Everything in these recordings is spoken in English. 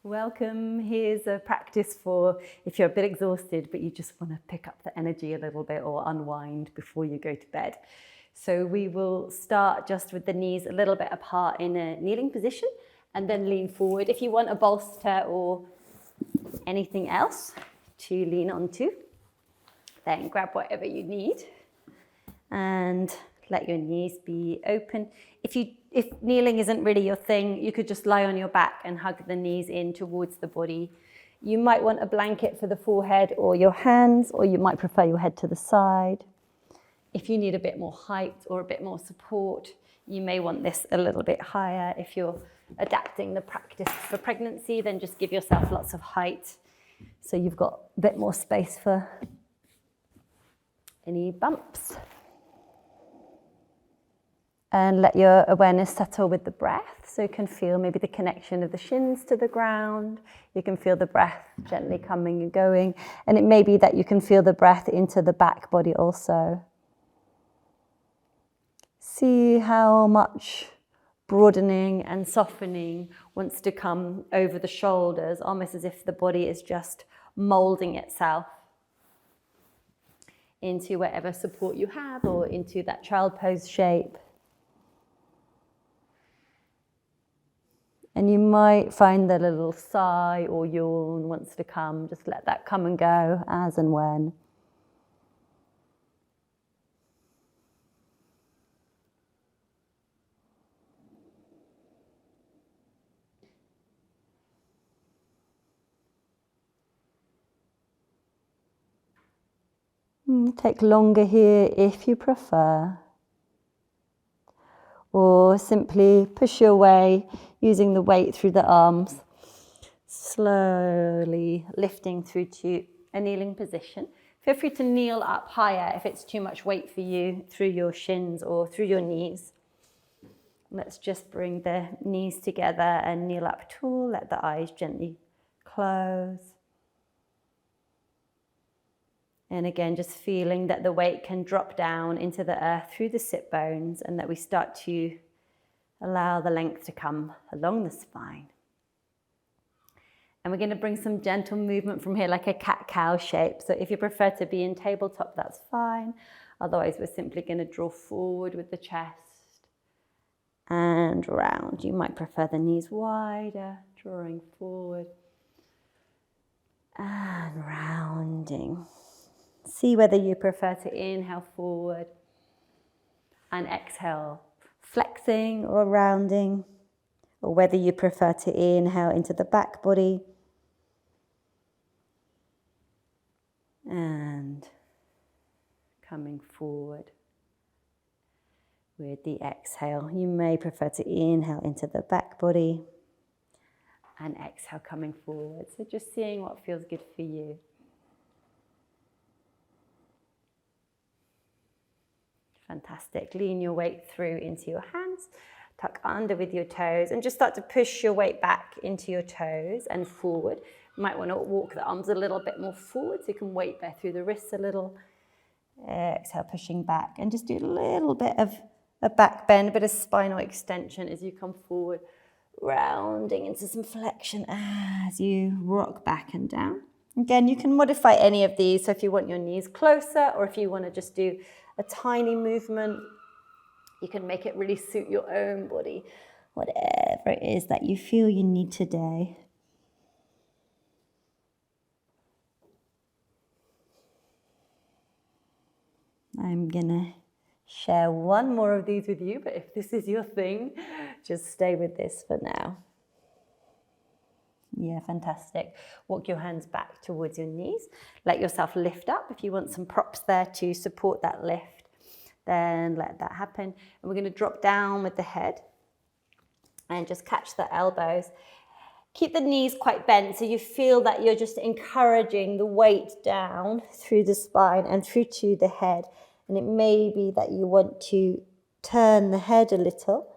Welcome. Here's a practice for if you're a bit exhausted but you just want to pick up the energy a little bit or unwind before you go to bed. So we will start just with the knees a little bit apart in a kneeling position and then lean forward. If you want a bolster or anything else to lean onto, then grab whatever you need and let your knees be open. If kneeling isn't really your thing, you could just lie on your back and hug the knees in towards the body. You might want a blanket for the forehead or your hands, or you might prefer your head to the side. If you need a bit more height or a bit more support, you may want this a little bit higher. If you're adapting the practice for pregnancy, then just give yourself lots of height so you've got a bit more space for any bumps. And let your awareness settle with the breath. So you can feel maybe the connection of the shins to the ground. You can feel the breath gently coming and going. And it may be that you can feel the breath into the back body also. See how much broadening and softening wants to come over the shoulders, almost as if the body is just molding itself into whatever support you have or into that child pose shape. And you might find that a little sigh or yawn wants to come. Just let that come and go as and when. Take longer here if you prefer. Or simply push your way using the weight through the arms, slowly lifting through to a kneeling position. Feel free to kneel up higher if it's too much weight for you through your shins or through your knees. Let's just bring the knees together and kneel up tall. Let the eyes gently close. And again, just feeling that the weight can drop down into the earth through the sit bones and that we start to allow the length to come along the spine. And we're going to bring some gentle movement from here, like a cat-cow shape. So if you prefer to be in tabletop, that's fine. Otherwise, we're simply going to draw forward with the chest and round. You might prefer the knees wider, drawing forward and rounding. See whether you prefer to inhale forward and exhale, flexing or rounding, or whether you prefer to inhale into the back body and coming forward with the exhale. You may prefer to inhale into the back body and exhale coming forward. So just seeing what feels good for you. Fantastic. Lean your weight through into your hands, tuck under with your toes, and just start to push your weight back into your toes and forward. You might want to walk the arms a little bit more forward so you can weight bear through the wrists a little. Exhale, pushing back, and just do a little bit of a back bend, a bit of spinal extension as you come forward, rounding into some flexion as you rock back and down. Again, you can modify any of these. So if you want your knees closer or if you want to just do a tiny movement, you can make it really suit your own body, whatever it is that you feel you need today. I'm gonna share one more of these with you, but if this is your thing, just stay with this for now. Yeah, fantastic. Walk your hands back towards your knees. Let yourself lift up. If you want some props there to support that lift, then let that happen. And we're going to drop down with the head and just catch the elbows. Keep the knees quite bent so you feel that you're just encouraging the weight down through the spine and through to the head. And it may be that you want to turn the head a little.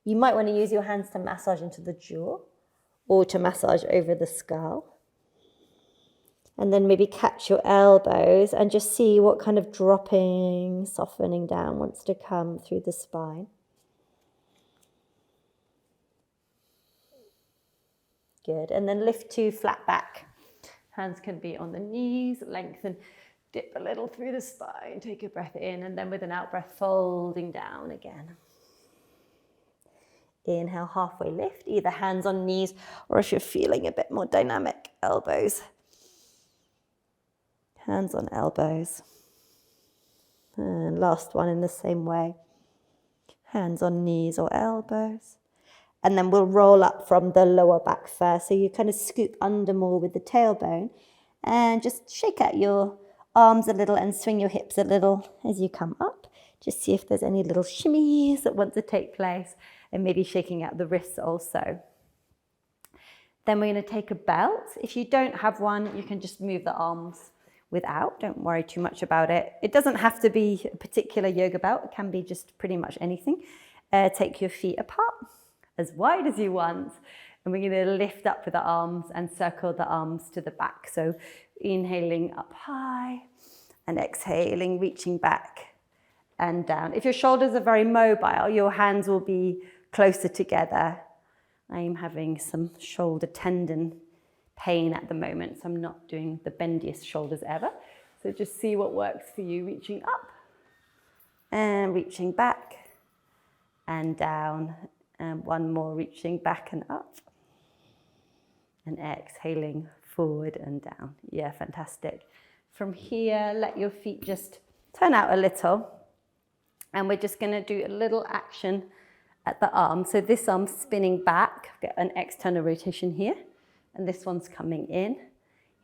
You might want to use your hands to massage into the jaw, or to massage over the skull. And then maybe catch your elbows and just see what kind of dropping, softening down wants to come through the spine. Good, and then lift to flat back. Hands can be on the knees, lengthen, dip a little through the spine, take a breath in, and then with an out breath, folding down again. Inhale, halfway lift, either hands on knees, or if you're feeling a bit more dynamic, elbows. Hands on elbows. And last one in the same way. Hands on knees or elbows. And then we'll roll up from the lower back first. So you kind of scoop under more with the tailbone and just shake out your arms a little and swing your hips a little as you come up. Just see if there's any little shimmies that want to take place, and maybe shaking out the wrists also. Then we're going to take a belt. If you don't have one, you can just move the arms without. Don't worry too much about it. It doesn't have to be a particular yoga belt. It can be just pretty much anything. Take your feet apart as wide as you want. And we're going to lift up with the arms and circle the arms to the back. So inhaling up high and exhaling, reaching back and down. If your shoulders are very mobile, your hands will be closer together. I'm having some shoulder tendon pain at the moment, so I'm not doing the bendiest shoulders ever. So just see what works for you, reaching up and reaching back and down. And one more, reaching back and up. And exhaling forward and down. Yeah, fantastic. From here, let your feet just turn out a little. And we're just going to do a little action at the arm. So this arm's spinning back. Get an external rotation here. And this one's coming in.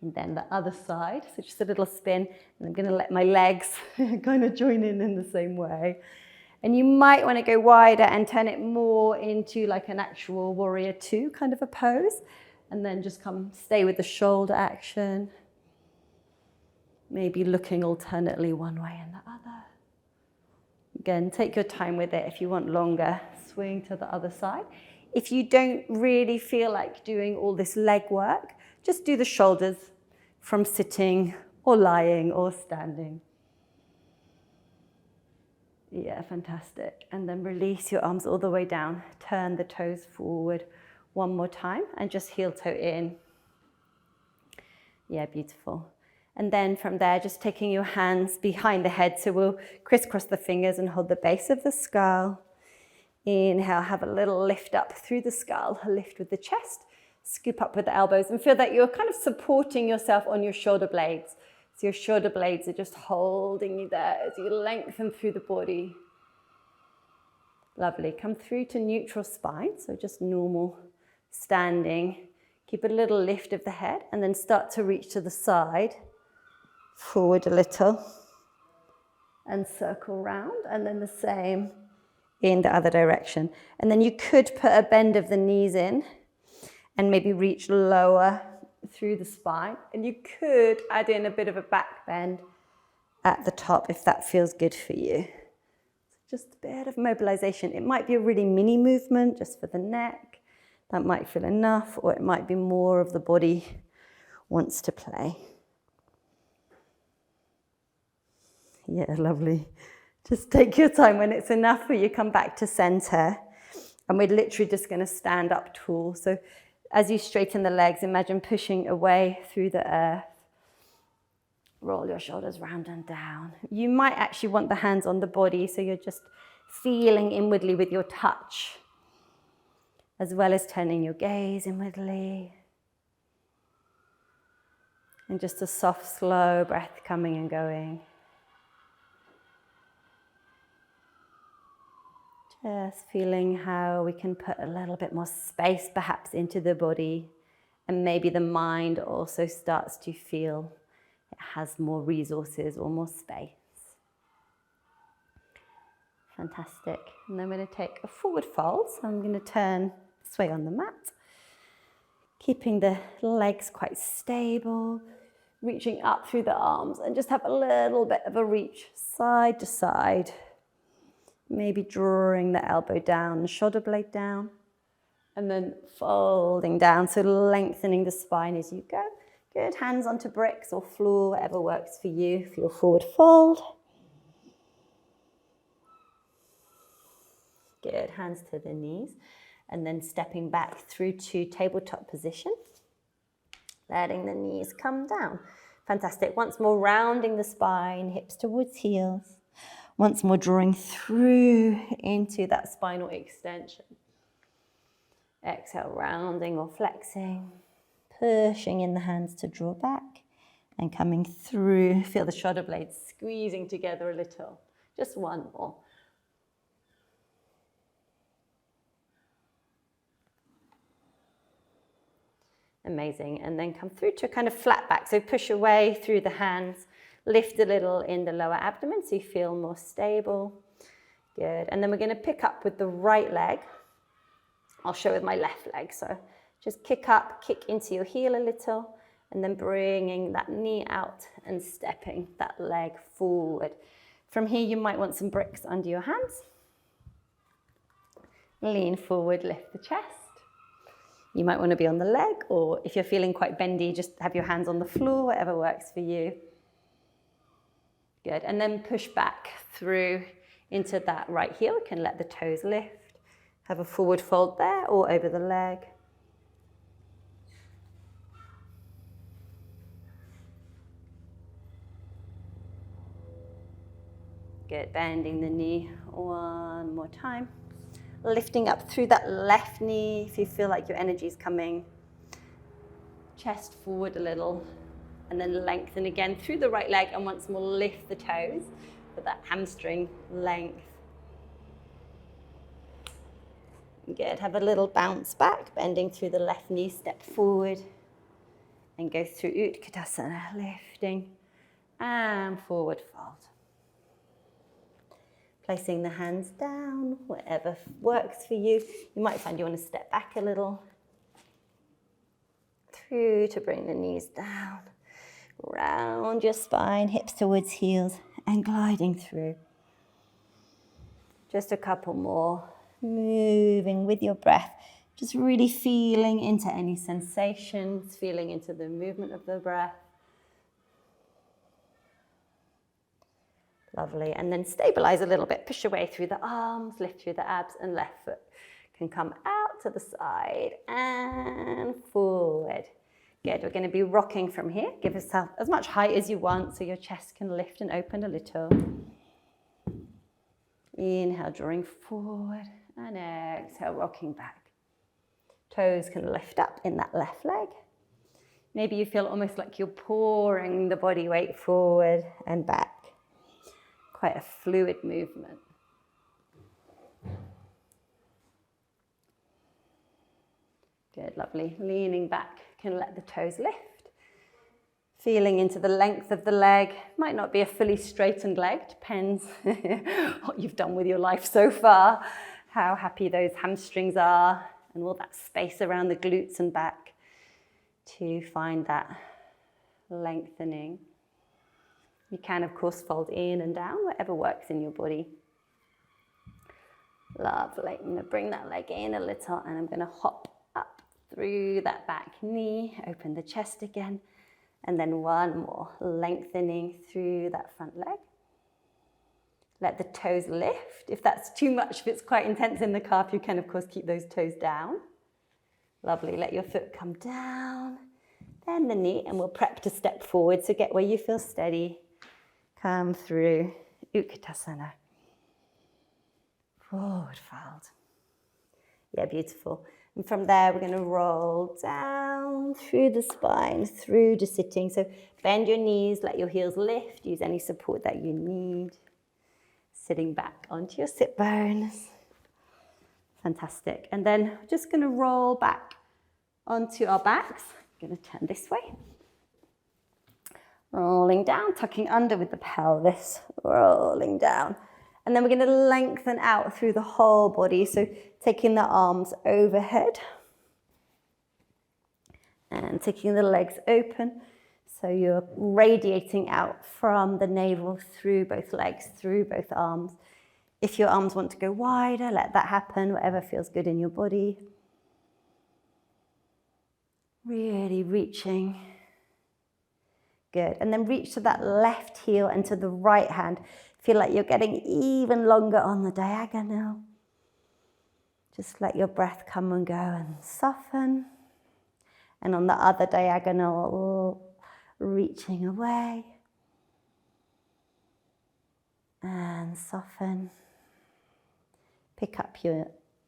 And then the other side. So just a little spin. And I'm going to let my legs kind of join in the same way. And you might want to go wider and turn it more into like an actual warrior two kind of a pose. And then just stay with the shoulder action. Maybe looking alternately one way and the other. Again, take your time with it. If you want longer, swing to the other side. If you don't really feel like doing all this leg work, just do the shoulders from sitting or lying or standing. Yeah, fantastic. And then release your arms all the way down. Turn the toes forward one more time and just heel toe in. Yeah, beautiful. And then from there, just taking your hands behind the head. So we'll crisscross the fingers and hold the base of the skull. Inhale, have a little lift up through the skull, a lift with the chest, scoop up with the elbows and feel that you're kind of supporting yourself on your shoulder blades. So your shoulder blades are just holding you there as you lengthen through the body. Lovely. Come through to neutral spine, so just normal standing. Keep a little lift of the head and then start to reach to the side. Forward a little and circle round, and then the same in the other direction. And then you could put a bend of the knees in and maybe reach lower through the spine. And you could add in a bit of a back bend at the top if that feels good for you. Just a bit of mobilization. It might be a really mini movement just for the neck. That might feel enough, or it might be more of the body wants to play. Yeah, lovely. Just take your time. When it's enough for you, come back to center. And we're literally just going to stand up tall. So as you straighten the legs, imagine pushing away through the earth. Roll your shoulders round and down. You might actually want the hands on the body, so you're just feeling inwardly with your touch, as well as turning your gaze inwardly. And just a soft, slow breath coming and going. Just feeling how we can put a little bit more space perhaps into the body, and maybe the mind also starts to feel it has more resources or more space. Fantastic. And then we're going to take a forward fold. So I'm going to turn this way on the mat, keeping the legs quite stable, reaching up through the arms, and just have a little bit of a reach side to side. Maybe drawing the elbow down, the shoulder blade down, and then folding down, so lengthening the spine as you go. Good, hands onto bricks or floor, whatever works for you for your forward fold. Good, hands to the knees. and then stepping back through to tabletop position. Letting the knees come down. Fantastic. Once more, rounding the spine, hips towards heels. Once more, drawing through into that spinal extension. Exhale, rounding or flexing. Pushing in the hands to draw back. And coming through, feel the shoulder blades squeezing together a little. Just one more. Amazing. And then come through to a kind of flat back. So push away through the hands. Lift a little in the lower abdomen so you feel more stable. Good. And then we're going to pick up with the right leg. I'll show with my left leg. So just kick up, kick into your heel a little, and then bringing that knee out and stepping that leg forward. From here, you might want some bricks under your hands. Lean forward, lift the chest. You might want to be on the leg, or if you're feeling quite bendy, just have your hands on the floor, whatever works for you. Good, and then push back through into that right heel. You can let the toes lift. Have a forward fold there, or over the leg. Good, bending the knee one more time. Lifting up through that left knee if you feel like your energy is coming. Chest forward a little, and then lengthen again through the right leg, and once more lift the toes for that hamstring length. Good, have a little bounce back, bending through the left knee, step forward, and go through Utkatasana, lifting, and forward fold. Placing the hands down, whatever works for you. You might find you want to step back a little. Through to bring the knees down. Round your spine, hips towards heels, and gliding through. Just a couple more. Moving with your breath. Just really feeling into any sensations, feeling into the movement of the breath. Lovely, and then stabilize a little bit. Push away through the arms, lift through the abs, and left foot can come out to the side and forward. Good, we're going to be rocking from here. Give yourself as much height as you want so your chest can lift and open a little. Inhale, drawing forward, and exhale, rocking back. Toes can lift up in that left leg. Maybe you feel almost like you're pouring the body weight forward and back. Quite a fluid movement. Good, lovely. Leaning back, can let the toes lift. Feeling into the length of the leg. Might not be a fully straightened leg, depends what you've done with your life so far, how happy those hamstrings are, and all that space around the glutes and back to find that lengthening. You can, of course, fold in and down, whatever works in your body. Lovely. I'm going to bring that leg in a little, and I'm going to hop up through that back knee, open the chest again, and then one more, lengthening through that front leg. Let the toes lift. If that's too much, if it's quite intense in the calf, you can, of course, keep those toes down. Lovely. Let your foot come down, then the knee, and we'll prep to step forward, so get where you feel steady. Come through Utkatasana. Forward fold. Yeah, beautiful. And from there, we're going to roll down through the spine, through to sitting. So bend your knees, let your heels lift, use any support that you need. Sitting back onto your sit bones. Fantastic. And then we're just going to roll back onto our backs. I'm going to turn this way. Rolling down, tucking under with the pelvis, rolling down. And then we're going to lengthen out through the whole body. So taking the arms overhead and taking the legs open. So you're radiating out from the navel through both legs, through both arms. If your arms want to go wider, let that happen, whatever feels good in your body. Really reaching. Good. And then reach to that left heel and to the right hand. Feel like you're getting even longer on the diagonal. Just let your breath come and go and soften. And on the other diagonal, reaching away and soften. Pick up your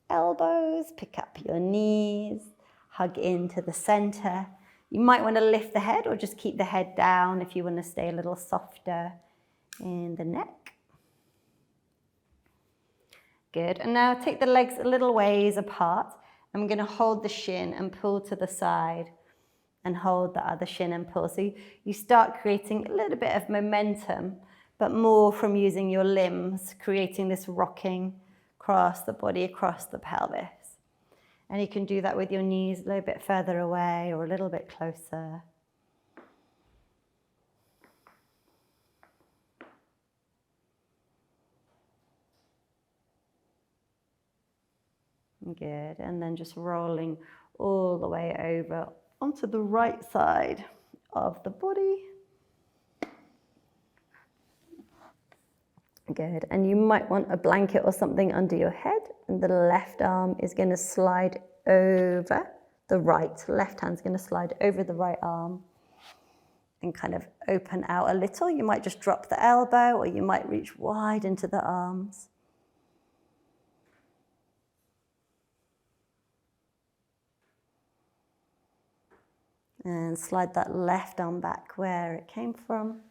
elbows, pick up your knees, hug into the center. You might want to lift the head or just keep the head down if you want to stay a little softer in the neck. Good. And now take the legs a little ways apart. I'm going to hold the shin and pull to the side and hold the other shin and pull. So you start creating a little bit of momentum, but more from using your limbs, creating this rocking across the body, across the pelvis. And you can do that with your knees a little bit further away or a little bit closer. Good. And then just rolling all the way over onto the right side of the body. Good. And you might want a blanket or something under your head, and the left arm is going to slide over the right. Left hand's going to slide over the right arm and kind of open out a little. You might just drop the elbow, or you might reach wide into the arms. And slide that left arm back where it came from.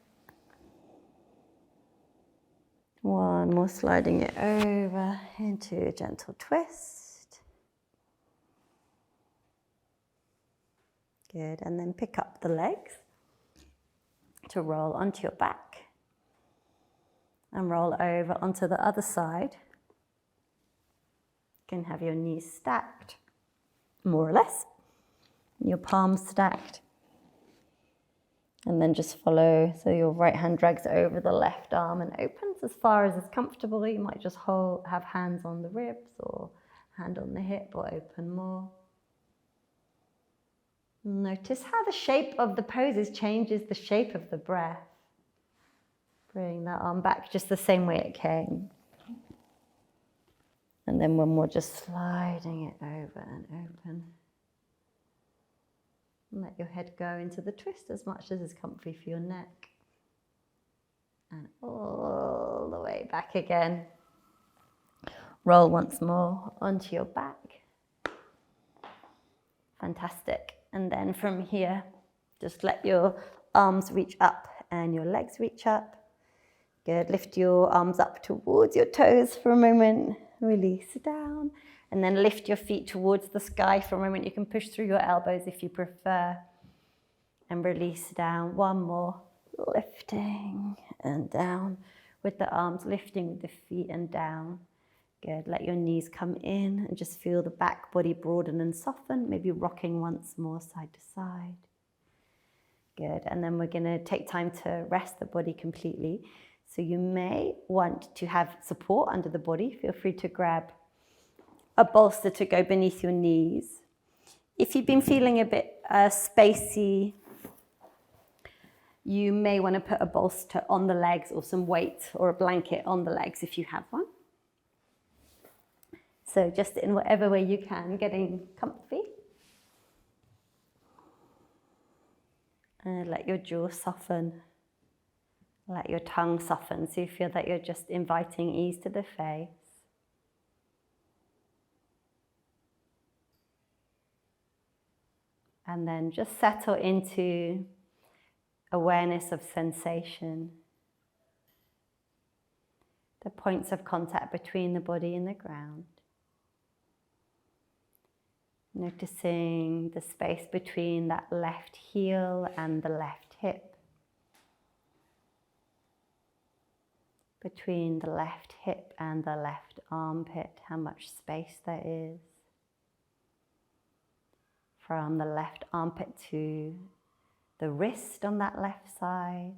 One more, sliding it over into a gentle twist. Good, and then pick up the legs to roll onto your back and roll over onto the other side. You can have your knees stacked, more or less, your palms stacked. And then just follow, so your right hand drags over the left arm and opens as far as is comfortable. You might just have hands on the ribs or hand on the hip or open more. Notice how the shape of the poses changes the shape of the breath. Bring that arm back just the same way it came. And then one more, just sliding it over and open. And let your head go into the twist as much as is comfy for your neck. And all the way back again. Roll once more onto your back. Fantastic. And then from here, just let your arms reach up and your legs reach up. Good. Lift your arms up towards your toes for a moment. Release down. And then lift your feet towards the sky for a moment. You can push through your elbows if you prefer. And release down. One more. Lifting and down. With the arms lifting with the feet and down. Good. Let your knees come in and just feel the back body broaden and soften. Maybe rocking once more side to side. Good. And then we're going to take time to rest the body completely. So you may want to have support under the body. Feel free to grab a bolster to go beneath your knees. If you've been feeling a bit spacey, you may want to put a bolster on the legs or some weight or a blanket on the legs if you have one. So just in whatever way you can, getting comfy. And let your jaw soften. Let your tongue soften so you feel that you're just inviting ease to the face. And then just settle into awareness of sensation. The points of contact between the body and the ground. Noticing the space between that left heel and the left hip. Between the left hip and the left armpit, how much space there is. From the left armpit to the wrist on that left side.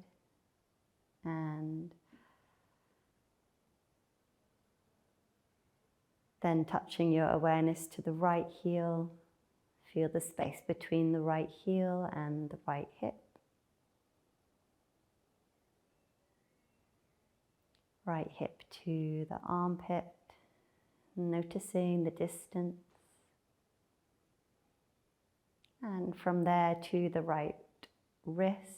And then touching your awareness to the right heel. Feel the space between the right heel and the right hip. Right hip to the armpit. noticing the distance. And from there to the right wrist.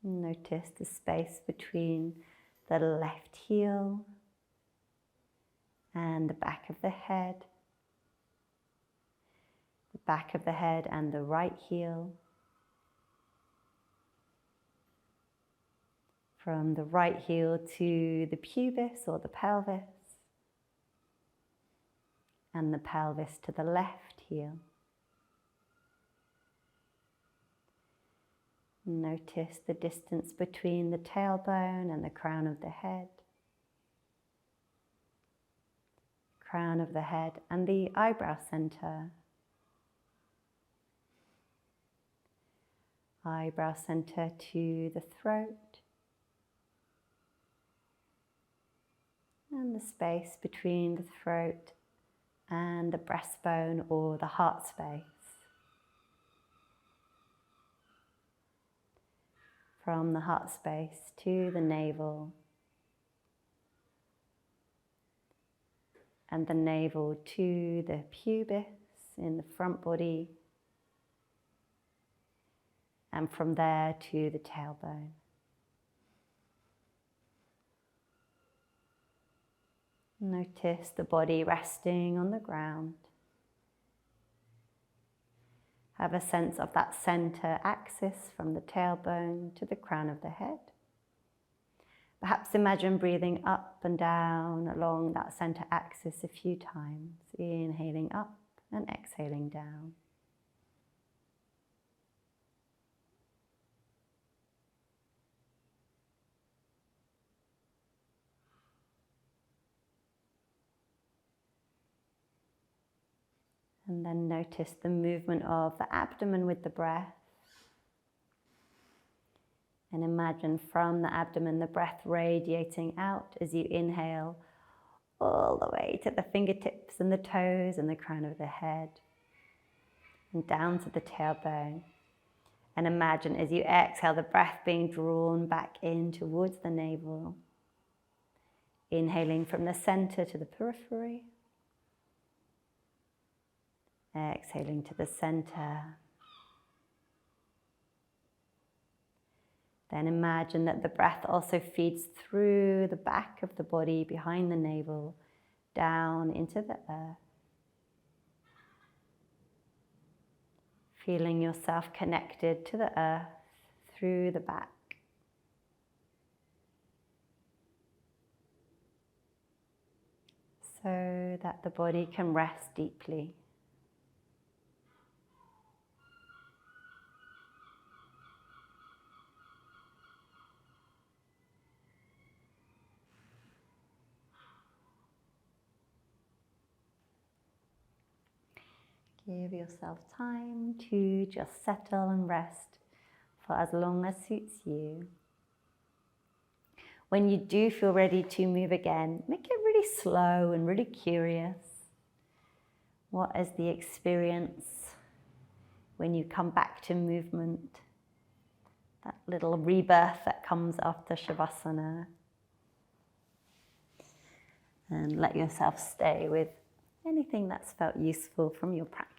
Notice the space between the left heel and the back of the head. The back of the head and the right heel. From the right heel to the pubis or the pelvis. And the pelvis to the left heel. Notice the distance between the tailbone and the crown of the head. Crown of the head and the eyebrow center. Eyebrow center to the throat. And the space between the throat and the breastbone or the heart space. From the heart space to the navel. And the navel to the pubis in the front body. And from there to the tailbone. Notice the body resting on the ground. Have a sense of that center axis from the tailbone to the crown of the head. Perhaps imagine breathing up and down along that center axis a few times, inhaling up and exhaling down. And then notice the movement of the abdomen with the breath. And imagine from the abdomen the breath radiating out as you inhale all the way to the fingertips and the toes and the crown of the head. And down to the tailbone. And imagine as you exhale the breath being drawn back in towards the navel. Inhaling from the center to the periphery. Exhaling to the center. Then imagine that the breath also feeds through the back of the body, behind the navel, down into the earth. Feeling yourself connected to the earth through the back. So that the body can rest deeply. Give yourself time to just settle and rest for as long as suits you. When you do feel ready to move again, make it really slow and really curious. What is the experience when you come back to movement? That little rebirth that comes after Shavasana. And let yourself stay with anything that's felt useful from your practice.